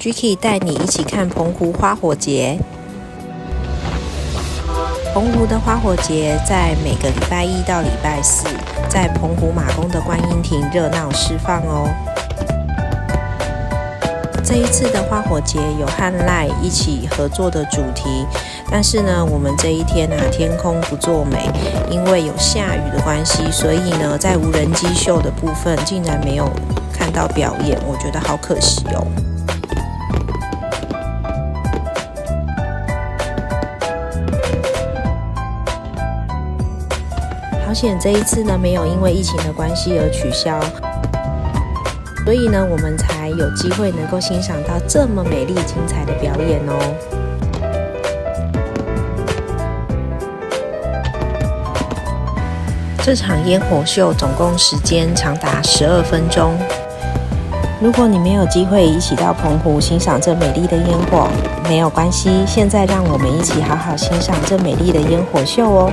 Jiki 带你一起看澎湖花火节。澎湖的花火节在每个礼拜一到礼拜四，在澎湖马公的观音亭热闹释放哦。这一次的花火节有和赖一起合作的主题，但是呢，我们这一天天空不作美，因为有下雨的关系，所以呢，在无人机秀的部分竟然没有看到表演，我觉得好可惜哦。好险这一次呢，没有因为疫情的关系而取消。所以呢，我们才有机会能够欣赏到这么美丽精彩的表演哦。这场烟火秀总共时间长达12分钟。如果你没有机会一起到澎湖欣赏这美丽的烟火，没有关系，现在让我们一起好好欣赏这美丽的烟火秀哦。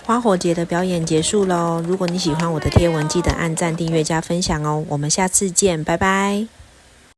花火节的表演结束咯，如果你喜欢我的贴文，记得按赞、订阅、加分享哦。我们下次见，拜拜。